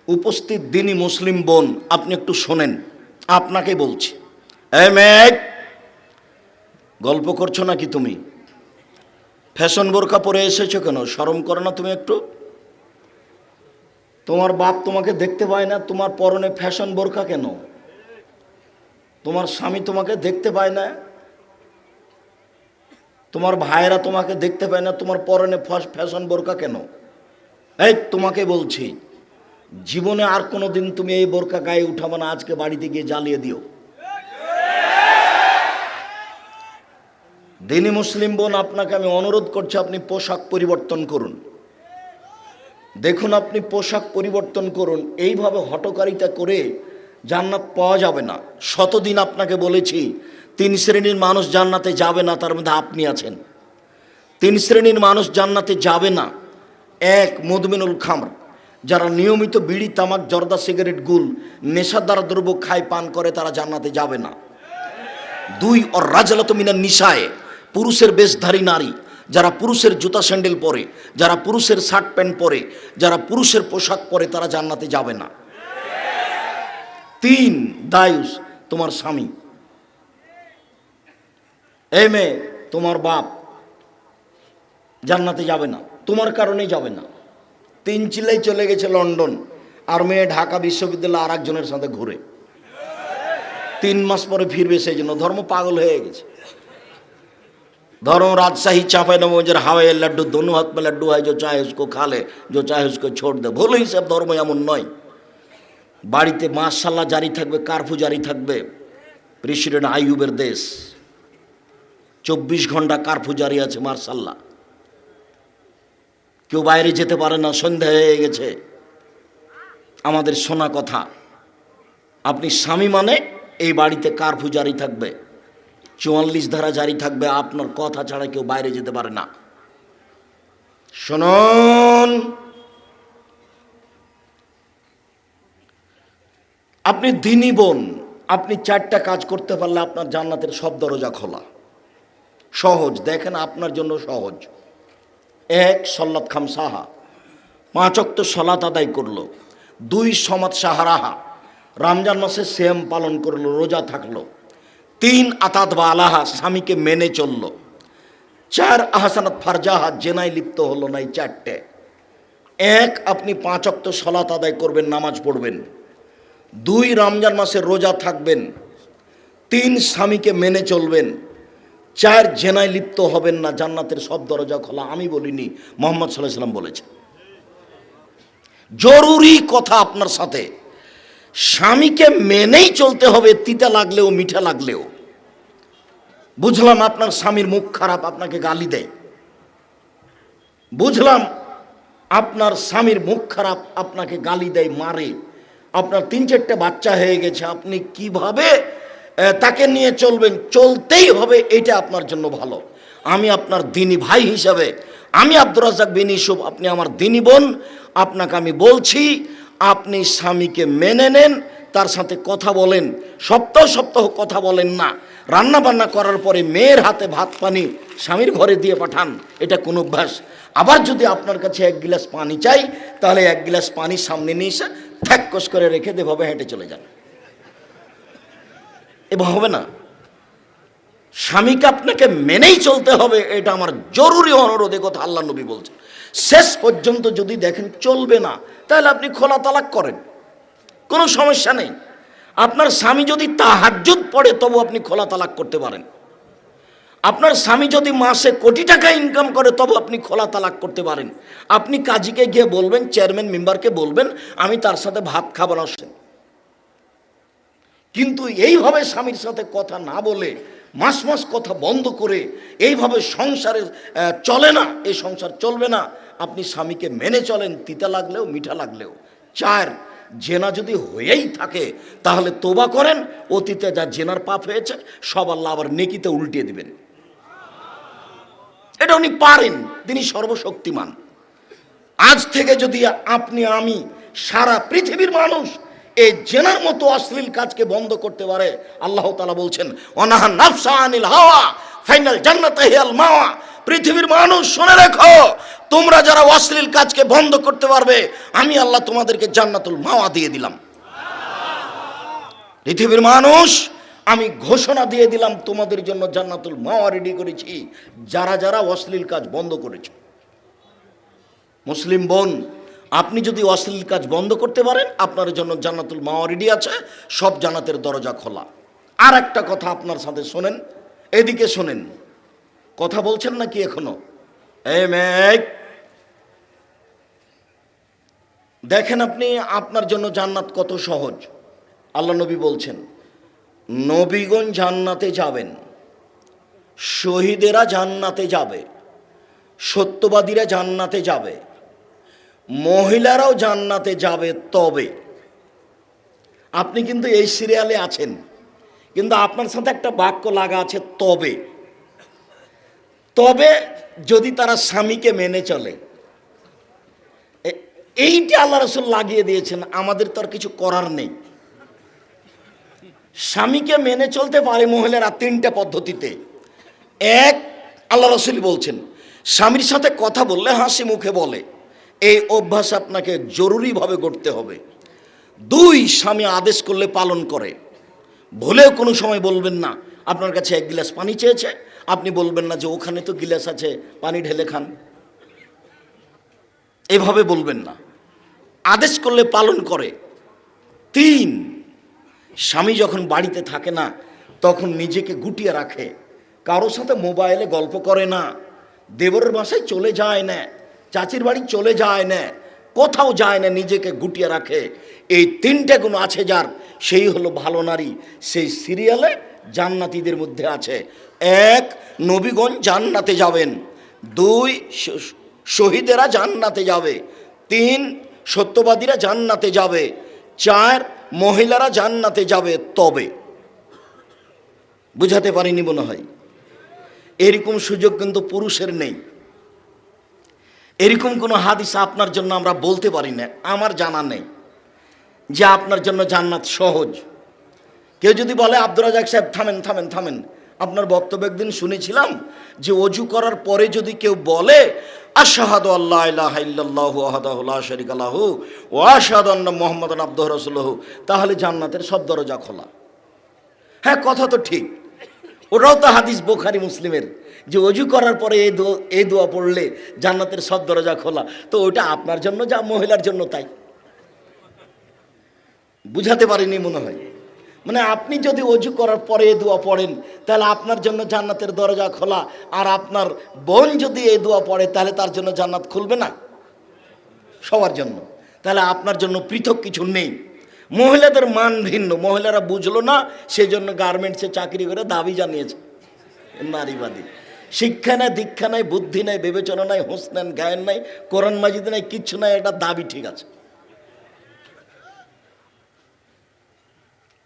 উপস্থিত দিনী মুসলিম বোন, আপনি একটু শোনেন, আপনাকে বলছি। এই মেয়ে, গল্প করছো নাকি তুমি? ফ্যাশন বোরকা পরে এসেছো কেন? শরম করো না তুমি একটু? তোমার বাপ তোমাকে দেখতে পায় না, তোমার পরনে ফ্যাশন বোরকা কেন? তোমার স্বামী তোমাকে দেখতে পায় না, তোমার ভাইয়েরা তোমাকে দেখতে পায় না, তোমার পরনে ফ্যাশন বোরকা কেন? এই তোমাকে বলছি, জীবনে আর কোনো দিন তুমি এই বোরকা গায়ে উঠাবো না, আজকে বাড়িতে গিয়ে জ্বালিয়ে দিও। দিনী মুসলিম বোন, আপনাকে আমি অনুরোধ করছি, আপনি পোশাক পরিবর্তন করুন। দেখুন, আপনি পোশাক পরিবর্তন করুন। এইভাবে হঠকারিতা করে জান্নাত পাওয়া যাবে না। শতদিন আপনাকে বলেছি, 3 শ্রেণীর মানুষ জান্নাতে যাবে না, তার মধ্যে আপনি আছেন। 3 শ্রেণীর মানুষ জান্নাতে যাবে না। 1, মুদমিনুল খামর, যারা নিয়মিত বিড়ি, তামাক, জর্দা, সিগারেট, গুল, নেশাদার দ্রব্য খায়, পান করে, তারা জান্নাতে যাবে না। 2, অর রাজালাত মিনান নিসায়ে, পুরুষের বেশধারী নারী, যারা পুরুষের জুতা স্যান্ডেল পরে, যারা পুরুষের শার্ট প্যান্ট পরে, যারা পুরুষের পোশাক পরে, তারা জান্নাতে যাবে না। 3, দায়ুস, তোমার স্বামী। এই মেয়ে, তোমার বাপ জান্নাতে যাবে না, তোমার কারণেই যাবে না। 3 চিল্লাই চলে গেছে লন্ডন, আর মেয়ে ঢাকা বিশ্ববিদ্যালয়ে আর একজনের সাথে ঘুরে। 3 মাস পরে ফিরবে, সেই জন্য ধর্ম পাগল হয়ে গেছে। धर्म राजशाही चांपाइनबाबगंज हावाई लड्डू दोनों हाथ में लड्डू है, जो चाहे उसको खा ले, जो चाहे उसको छोड़ दे। भूल ही सब धर्म एमन नय। বাড়িতে মাশাআল্লাহ জারি থাকবে, কারফু জারি থাকবে। প্রেসিডেন্ট আইয়ুবের দেশ, 24 ঘন্টা কারফু জারি আছে, মাশাআল্লাহ। কেউ বাইরে যেতে পারে না, সন্ধ্যা হয়ে গেছে। আমাদের শোনা কথা, আপনি স্বামী মানে এই বাড়িতে কারফু জারি থাকবে, 44 ধারা জারি থাকবে, আপনার কথা ছাড়া কেউ বাইরে যেতে পারে না। শুনুন, আপনি দিনী বোন, আপনি 4টা কাজ করতে পারলে আপনার জান্নাতের সব দরজা খোলা। সহজ, দেখেন আপনার জন্য সহজ। 1, সল্লাত খামসাহা, 5 ওয়াক্ত সালাত আদায় করলো। 2, সমাত সাহারাহা, রমজান মাসে সিয়াম পালন করলো, রোজা থাকলো। 3, আতাত বা আলাহা, স্বামীকে মেনে চললো। 4, আহসানাত ফারজাহা, জেনায় লিপ্ত হলো না। এই 4টে। 1, আপনি 5 ওয়াক্ত সালাত আদায় করবেন, নামাজ পড়বেন। 2, রমজান মাসে রোজা থাকবেন। 3, স্বামীকে মেনে চলবেন। 4, জেনায় লিপ্ত হবেন না, জান্নাতের সব দরজা খোলা। আমি বলিনি, মুহাম্মদ সাল্লাল্লাহু আলাইহি সাল্লাম বলেছেন। জরুরি কথা আপনার সাথে, স্বামীকে মেনেই চলতে হবে, তিতা লাগলেও মিঠা লাগলেও। বুঝলাম আপনার স্বামীর মুখ খারাপ, আপনাকে গালি দেয়। বুঝলাম আপনার স্বামীর মুখ খারাপ, আপনাকে গালি দেয়, মারে। আপনার 3-4টে বাচ্চা হয়ে গেছে, আপনি কিভাবে তাকে নিয়ে চলবেন? চলতেই হবে, এটা আপনার জন্য ভালো। আমি আপনার দিনী ভাই হিসাবে, আমি আব্দুর রাজ্জাক বিন ইউসুফ, আপনি আমার দিনী বোন, আপনাকে আমি বলছি, আপনি স্বামীকে মেনে নেন, তার সাথে কথা বলেন। সপ্তাহ সপ্তাহ কথা বলেন না। রান্না বান্না করার পরে মেয়ের হাতে ভাত পানি স্বামীর ঘরে দিয়ে পাঠান, এটা কোন অভ্যাস। আবার যদি আপনার কাছে 1 গ্লাস পানি চাই, তাহলে 1 গ্লাস পানি সামনে নিয়ে এসে ফ্যাক্কস করে রেখে দেভাবে হেঁটে চলে যান। এবার হবে না। স্বামীকে আপনাকে মেনেই চলতে হবে, এটা আমার জরুরি অনুরোধ। কথা আল্লাহ নবী বলছেন। শেষ পর্যন্ত যদি দেখেন চলবে না, তাহলে আপনি খোলা তালাক করেন, কোনো সমস্যা নেই। আপনার স্বামী যদি তাহাজ্জুদ পড়ে, তবু আপনি খোলা তালাক করতে পারেন। আপনার স্বামী যদি মাসে কোটি টাকা ইনকাম করে, তবু আপনি খোলা তালাক করতে পারেন। আপনি কাজীকে গিয়ে বলবেন, চেয়ারম্যান মেম্বারকে বলবেন, আমি তার সাথে ভাত খাবো না। কিন্তু এইভাবে স্বামীর সাথে কথা না বলে, মাস মাস কথা বন্ধ করে, এইভাবে সংসারে চলে না, এই সংসার চলবে না। আপনি স্বামীকে মেনে চলেন, তিতা লাগলেও মিঠা লাগলেও। 4, জেনা যদি হয়েই থাকে, তাহলে তোবা করেন। অতীতে যা জেনার পাপ হয়েছে, সব আল্লাহ আবার নেকিতে উল্টিয়ে দিবেন। এটা উনি পারেন, তিনি সর্বশক্তিমান। আজ থেকে যদি আপনি, আমি, সারা পৃথিবীর মানুষ এই জেনার মতো অশ্লীল কাজকে বন্ধ করতে পারে, আল্লাহ তাআলা বলছেন, ওয়ানাহা নাফসা আনিল হাওয়া ফাইনাল জান্নাত হিয়াল মাওয়া। পৃথিবীর মানুষ শুনে রেখো, তোমরা যারা অশ্লীল কাজকে বন্ধ করতে পারবে, আমি আল্লাহ তোমাদেরকে জান্নাতুল মাওয়া দিয়ে দিলাম। পৃথিবীর মানুষ, আমি ঘোষণা দিয়ে দিলাম তোমাদের জন্য জান্নাতুল মাওয়া রেডি করেছি, যারা যারা অশ্লীল কাজ বন্ধ করেছে। মুসলিম বোন, আপনি যদি অশ্লীল কাজ বন্ধ করতে পারেন, আপনার জন্য জান্নাতুল মাওয়া রেডি আছে, সব জান্নাতের দরজা খোলা। আর একটা কথা আপনার সাথে শোনেন, এদিকে শোনেন, কথা বলছেন নাকি এখনো? দেখেন আপনি, আপনার জন্য জান্নাত কত সহজ। আল্লাহ নবী বলছেন, নবীগণ জান্নাতে যাবেন, শহীদেরা জান্নাতে যাবে, সত্যবাদীরা জান্নাতে যাবে, মহিলারাও জান্নাতে যাবে। তবে আপনি কিন্তু এই সিরিয়ালে আছেন, কিন্তু আপনার সাথে একটা বাক্য লাগা আছে, তবে। তবে যদি তারা স্বামীকে মেনে চলে, এইটা আল্লাহ রাসূল লাগিয়ে দিয়েছেন, আমাদের তো আর কিছু করার নেই। স্বামীকে মেনে চলতে পারে মহিলারা তিনটা পদ্ধতিতে। এক, আল্লাহ রাসূল বলছেন, স্বামীর সাথে কথা বললে হাসি মুখে বলে, এই অভ্যাস আপনাকে জরুরিভাবে করতে হবে। দুই, স্বামী আদেশ করলে পালন করে, ভুলেও কোনো সময় বলবেন না আপনার কাছে এক গ্লাস পানি চেয়েছে, আপনি বলবেন না যে ওখানে তো গিলাস আছে, পানি ঢেলে খান, এভাবে বলবেন না, আদেশ করলে পালন করে। তিন, স্বামী যখন বাড়িতে থাকে না, তখন নিজেকে গুটিয়ে রাখে, কারোর সাথে মোবাইলে গল্প করে না, দেবরের বাসায় চলে যায় না, চাচির বাড়ি চলে যায় না, কোথাও যায় না, নিজেকে গুটিয়ে রাখে। এই তিনটে গুণ আছে যার, সেই হলো ভালো নারী। সেই সিরিয়ালে জান্নাতীদের মধ্যে আছে। এক, নবীগণ জান্নাতে যাবেন। দুই, শহীদেরা জান্নাতে যাবে। তিন, সত্যবাদীরা জান্নাতে যাবে। চার, মহিলারা জান্নাতে যাবে। তবে বুঝাতে পারিনি মনে হয়। এরকম সুযোগ কিন্তু পুরুষের নেই। এরকম কোনো হাদিস আপনার জন্য আমরা বলতে পারি না, আমার জানা নেই যে আপনার জন্য জান্নাত সহজ। কেউ যদি বলে, আব্দুর রাজাক সাহেব থামেন থামেন থামেন, আপনার বক্তব্য একদিন শুনেছিলাম যে অজু করার পরে যদি কেউ বলে আশহাদু আল্লা ইলাহা ইল্লাল্লাহু ওয়াহদাহু লা শারীকা লাহু ওয়া আশহাদু আন্না মুহাম্মাদান আবদুহু রাসূলুহু, তাহলে জান্নাতের সব দরজা খোলা। হ্যাঁ, কথা তো ঠিক, ওটাও তো হাদিস বুখারী মুসলিমের, যে অজু করার পরে এই দোয়া পড়লে জান্নাতের সব দরজা খোলা। তো ওটা আপনার জন্য যা মহিলার জন্য তাই। বুঝাতে পারিনি মনে হয়। মানে আপনি যদি অজু করার পরে এই দোয়া পড়েন, তাহলে আপনার জন্য জান্নাতের দরজা খোলা, আর আপনার বোন যদি এই দোয়া পড়ে, তাহলে তার জন্য জান্নাত খুলবে না? সবার জন্য। তাহলে আপনার জন্য পৃথক কিছু নেই। মহিলাদের মান ভিন্ন, মহিলারা বুঝলো না, সেই জন্য গার্মেন্টসে চাকরি করে দাবি জানিয়েছে নারীবাদী। শিক্ষা নাই, দীক্ষা নাই, বুদ্ধি নাই, বিবেচনা নাই, হোস নেন, গায়ন নাই, কোরআন মাজিদ নাই, কিচ্ছু নাই, এটা দাবি ঠিক আছে।